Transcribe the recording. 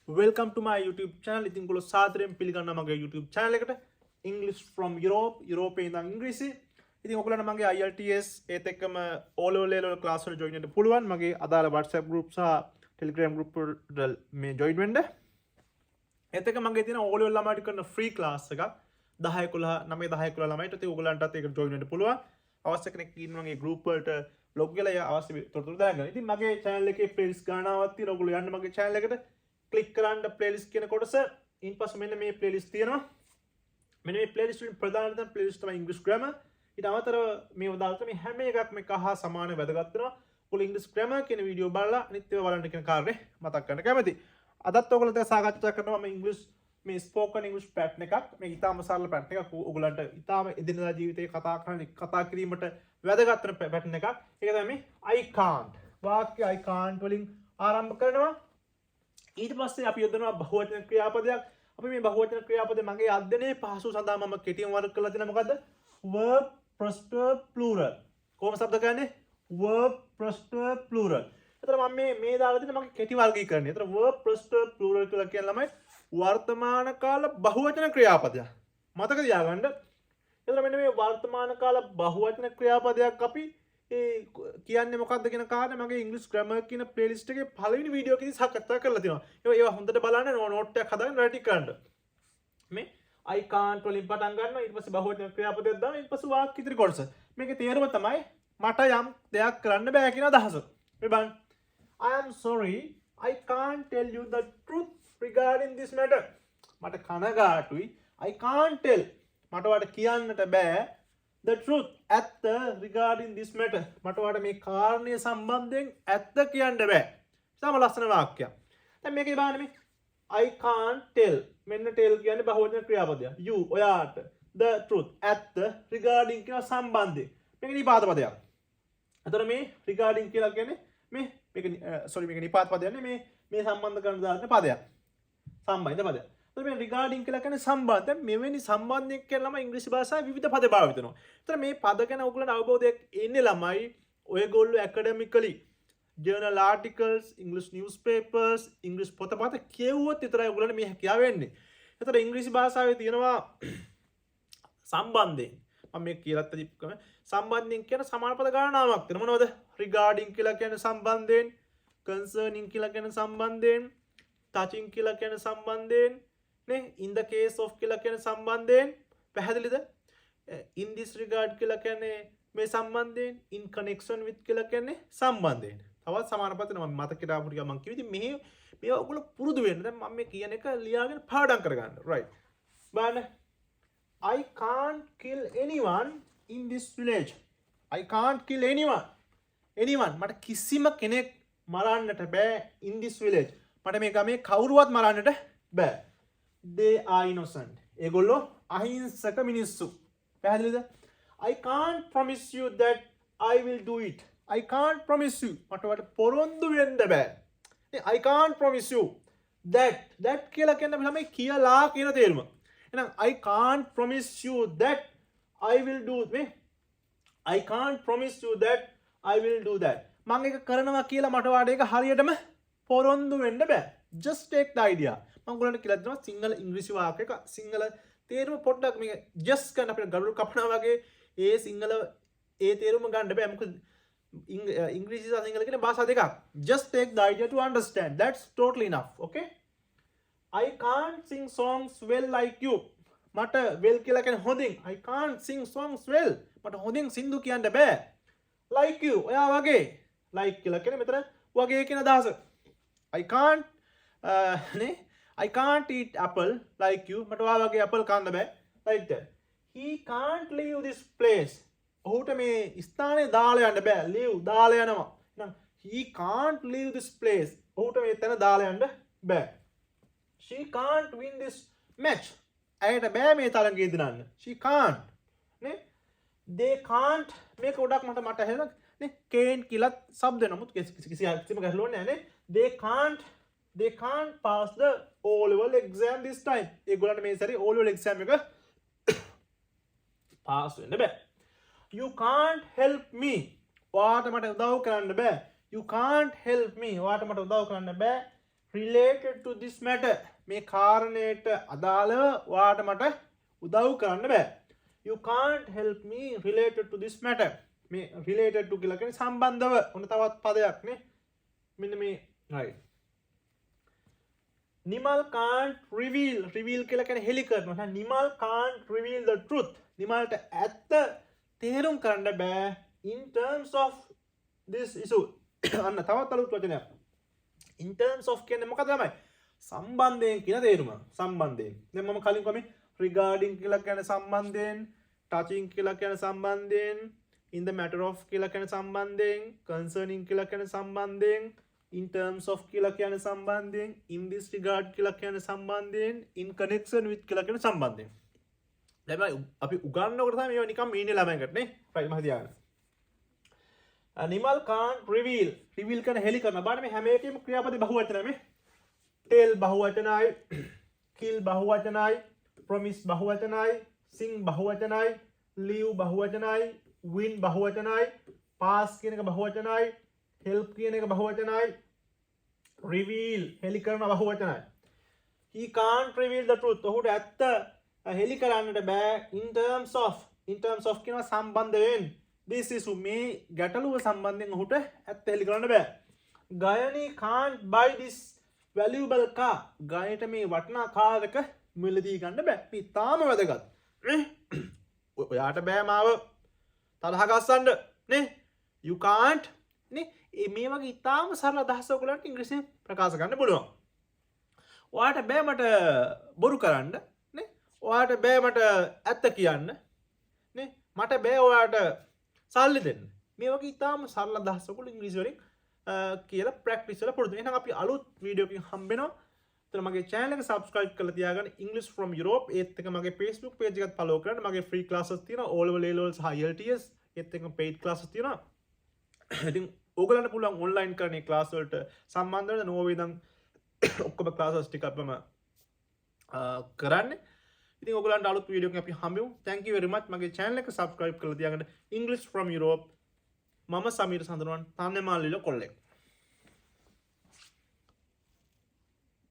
Welcome to my YouTube channel. ඉතින් ඔයගොල්ලෝ සාදරයෙන් පිළිගන්නවා මගේ YouTube channel එකට. English from Europe, Europe ඉඳන් ඉංග්‍රීසි. ඉතින් ඔයගොල්ලන්ට මගේ IELTS ඒත් එක්කම O level class වල join වෙන්න පුළුවන්. මගේ අදාළ WhatsApp group සහ Telegram group වල මේ join වෙන්න. ඒත් එක්ක මගේ තියෙන O level ළමයිට කරන free class එකක් 10 11 9 10 11 ළමයිට ඉතින් ඔයගොල්ලන්ටත් ඒක join වෙන්න පුළුවන්. අවශ්‍ය කෙනෙක් ඉන්නවා මගේ group වලට log වෙලා අවශ්‍ය තොරතුරු දාගන්න. ඉතින් මගේ channel එකේ playlist ගණනාවක් තියෙනවා. ඔයගොල්ලෝ යන්න මගේ channel එකට ක්ලික් කරන්න ප්ලේලිස්ට් කියන කොටස ඉන්පස්සේ මෙන්න මේ ප්ලේලිස්ට් තියෙනවා මෙන්න මේ ප්ලේලිස්ට් වලින් ප්‍රධානම ප්ලේලිස්ට් තමයි ඉංග්‍රීසි ග්‍රැමර් ඊට අමතරව මේ උදාහරණ මේ හැම එකක්ම එක හා සමාන වැදගත් වෙනවා ඔයගොල්ලෝ ඉංග්‍රීසි ග්‍රැමර් කියන වීඩියෝ බලලා අනිත් ඒවා බලන්න කියන කාරණේ මතක් කරගන්න කැමතියි අදත් ඔයගොල්ලෝ දැන් සාකච්ඡා කරනවා මේ ඉංග්‍රීසි මේ ස්පෝකන් ඉංග්‍රීසි පැටර්න් එකක් මේ ඊටාම සරල පැටර්න් එකක් ඔයගොල්ලන්ට ඊටාම එදිනදා ජීවිතේ කතා කිරීමට වැදගත් වෙන පැටර්න් එකක් ඒක තමයි මේ I can't වාක්‍ය I can't වලින් ආරම්භ කරනවා ඊට පස්සේ අපි යොදනවා බහුවචන ක්‍රියාපදයක්. අපි මේ බහුවචන ක්‍රියාපදේ මගේ අධ්‍යයනයේ පහසු සඳහා මම කෙටියෙන් වර්ග කරලා තියෙනවා මොකද්ද? verb plus plural. කොහොම શબ્ද ගන්නේ? verb plus plural. එතන මම මේ දාලා තියෙන මගේ කෙටි වර්ගීකරණය. එතන verb plus plural කියලා කියන ළමයි වර්තමාන කාල බහුවචන ක්‍රියාපදයක්. මතක තියාගන්න. එතන මෙන්න මේ වර්තමාන කාල බහුවචන ක්‍රියාපදයක් අපි කියන්නේ මොකක්ද කියන කාරණේ මගේ ඉංග්‍රීසි ග්‍රැමර් කියන ප්ලේලිස්ට් එකේ පළවෙනි වීඩියෝ එකේදී සාකච්ඡා කරලා තියෙනවා. ඒවා හොඳට බලන්න නෝට් එකක් හදාගෙන රැටි කරන්න. මේ I can't වලින් පටන් ගන්නවා ඊට පස්සේ බහුවචන ක්‍රියාපදයක් දානවා ඊට පස්සේ වාක්‍ය ඉදිරි කොටස. මේකේ තේරුම තමයි මට යම් දෙයක් කරන්න බෑ කියන අදහස. මේ බලන්න. I am sorry I can't tell you the truth regarding this matter. මට කනගාටුයි I can't tell මට ඔයාලට කියන්නට බෑ the truth ඇත්ත regarding this matter මට ඔයාලට මේ කාරණය සම්බන්ධයෙන් ඇත්ත කියන්න බෑ. සම ලස්සන වාක්‍යයක්. දැන් මේකේ බලන්න මේ I can't tell මෙන්න tell කියන්නේ බහුවචන ක්‍රියාපදයක්. you ඔයාට the truth ඇත්ත regarding කියන සම්බන්ධයෙන්. මේක නිපාත පදයක්. අතන මේ regarding කියලා කියන්නේ මේක නිපාත පදයක් නෙමෙයි මේ සම්බන්ධ කරන දාන්න පදයක්. සම්බන්ධ පදයක්. මේ රිගාඩින් කියලා කියන්නේ සම්බන්ධ මෙවැනි සම්බන්ධයක් කියන ළමයි ඉංග්‍රීසි භාෂාවේ විවිධ පද භාවිත කරනවා. ඒතර මේ පද ගැන ඔයගොල්ලන්ට අවබෝධයක් එන්නේ ළමයි ඔයගොල්ලෝ academically journal articles English newspapers English පොතපත කියවුවොත් විතරයි ඔයගොල්ලන්ට මේ හැකියාව වෙන්නේ. ඒතර ඉංග්‍රීසි භාෂාවේ තියෙනවා සම්බන්ධයෙන් මම මේ කියලාත් තිබ්බකම සම්බන්ධයෙන් කියන සමාන පද ගණනාවක් තියෙනවා. මොනවද? regarding කියලා කියන්නේ සම්බන්ධයෙන් concerning කියලා කියන්නේ සම්බන්ධයෙන් touching කියලා කියන්නේ සම්බන්ධයෙන් in the case of කියලා කියන්නේ සම්බන්ධයෙන් පැහැදිලිද in this regard කියලා කියන්නේ මේ සම්බන්ධයෙන් in connection with කියලා කියන්නේ සම්බන්ධයෙන් තවත් සමාන පද මම මතකයට ආපු ටික මම කිව්වා ඉතින් මේ ඔයගොල්ලෝ පුරුදු වෙන්න දැන් මම මේ කියන එක ලියාගෙන පාඩම් කරගන්න right බලන්න I can't kill anyone in this village I can't kill anyone මට කිසිම කෙනෙක් මරන්නට බෑ in this village මට මේ ගමේ කවුරුවත් මරන්නට බෑ they are innocent ඒගොල්ලෝ අහිංසක මිනිස්සු පැහැදිලිද I can't promise you that I will do it I can't promise you මට ඔයාලට පොරොන්දු වෙන්න බෑ I can't promise you that කියලා කියන්නේ තමයි කියලා කියන තේරුම එහෙනම් I can't promise you that I will do මේ I can't promise you that I will do that මම ඒක කරනවා කියලා මට ඔයාලට ඒක හරියටම පොරොන්දු වෙන්න බෑ just take the idea මම ඔයගොල්ලන්ට කියලා දෙනවා සිංහල ඉංග්‍රීසි වාක්‍යයක සිංහල තේරුම පොඩ්ඩක් මේක just ගන්න අපිට ගරුල් කපනවා වගේ ඒ සිංහල ඒ තේරුම ගන්න බෑ මොකද ඉංග්‍රීසි සහ සිංහල කියන භාෂා දෙකක් just take the idea to understand that's totally enough okay I can't sing songs well like you මට well කියලා කියන්නේ හොඳින් I can't sing songs well මට හොඳින් සින්දු කියන්න බෑ like you ඔයා වගේ like කියලා කියන්නේ මෙතන වගේ කියන අදහස I can't I can't eat apple like you මට ඔයා වගේ apple කන්න බෑ like that he can't leave this place ඔහුට මේ ස්ථානය දාලා යන්න බෑ leave දාලා යනවා එහෙනම් he can't leave this place ඔහුට මේ තැන දාලා යන්න බෑ she can't win this match ඇයට බෑ මේ තරඟේ දිනන්න she can't නේ they can't මේක උඩක් මට හැදෙනවා නේ can't කියලා શબ્ද නමුත් කිසිම ගැටලුවක් නැහැ නේ they can't pass the O level exam this time ඒගොල්ලන්ට මේ සැරේ O level exam එක පාස් වෙන්න බෑ you can't help me ඔයාට මට උදව් කරන්න බෑ you can't help me ඔයාට මට උදව් කරන්න බෑ related to this matter මේ කාරණයට අදාළව ඔයාට මට උදව් කරන්න බෑ. You can't help me related to this matter. මේ related to කියලා කියන්නේ සම්බන්ධව. ඔන්න තවත් පදයක් නේ. මෙන්න මේ right. Nimal can't reveal කියලා කියන්නේ හෙලි කරනවා. Nimal can't reveal the truth. නිමල්ට ඇත්ත තේරුම් කරන්න බෑ in terms of this issue. අන්න තවත් අලුත් වචනයක්. in terms of කියන්නේ මොකද තමයි? සම්බන්ධයෙන් කියන තේරුම. සම්බන්ධයෙන්. දැන් මම කලින් කොහොමද regarding කියලා කියන සම්බන්ධයෙන්, touching කියලා කියන සම්බන්ධයෙන්, in the matter of කියලා කියන සම්බන්ධයෙන්, concerning කියලා කියන සම්බන්ධයෙන්, in terms of කියලා කියන සම්බන්ධයෙන්, in this regard කියලා කියන සම්බන්ධයෙන්, in connection with කියලා කියන සම්බන්ධයෙන්. දැන් අපි උගන්වනකොට තමයි මේවා නිකන් මීනේ ළමයිකට නේ. right මම තියාගන්න. animal can't reveal කරන හෙලි කරන බාන මේ හැම එකෙම ක්‍රියාපද බහුවචනයි මේ. tell බහුවචනයි, kill බහුවචනයි, promise බහුවචනයි, sing බහුවචනයි, leave බහුවචනයි, win බහුවචනයි, pass කියන එක බහුවචනයි, help කියන එක බහුවචනයි, reveal හෙලි කරන බහුවචනයි. he can't reveal the truth. ඔහුට ඇත්ත හෙලි කරන්නට බෑ in terms of කියන සම්බන්ධයෙන්. this is මේ ගැටලුව සම්බන්ධයෙන් ඔහුට ඇත්ත හෙලි කරන්න බෑ. Gayani can't buy this valuable car. ගායනට මේ වටිනා කාර් එක මිලදී ගන්න බෑ. මේ තාම වැදගත්. ඔයාට බෑ මාව තරහ ගස්සන්න නේ. you can't නේ. මේ වගේ ඉතාම සරල අදහස් ඔයගලන්ට ඉංග්‍රීසියෙන් ප්‍රකාශ කරන්න පුළුවන්. ඔයාට බෑ මට බොරු කරන්න නේ. ඔයාට බෑ මට ඇත්ත කියන්න නේ. මට බෑ ඔයාට සල්ලි දෙන්න. මේ වගේ ඉතාම සරල අදහස් ඔයගොල්ලෝ ඉංග්‍රීසි වලින් කියලා ප්‍රැක්ටිස් කරලා පුරුදු. එහෙනම් අපි අලුත් වීඩියෝ එකකින් හම්බෙනවා. එතන මගේ channel එක subscribe කරලා තියාගන්න. English from Europe ඒත් එක මගේ Facebook page එකත් follow කරන්න. මගේ free classes තියෙනවා. O level, A level සහ IELTS ඒත් එක paid classes තියෙනවා. ඉතින් ඕගලන්ට පුළුවන් online කරන්නේ class වලට සම්බන්ධ වෙන නෝවේ ඉඳන් ඔක්කොම classes ටික අපම කරන්නේ. ඉතින් ඔයගලන්ට අලුත් වීඩියෝ එකකින් අපි හම්බෙමු. Thank you very much. මගේ channel එක subscribe කරලා තියාගන්න. English from Europe. මම සමීර සඳරුවන් තන්නමාලිල කොල්ලෙක්.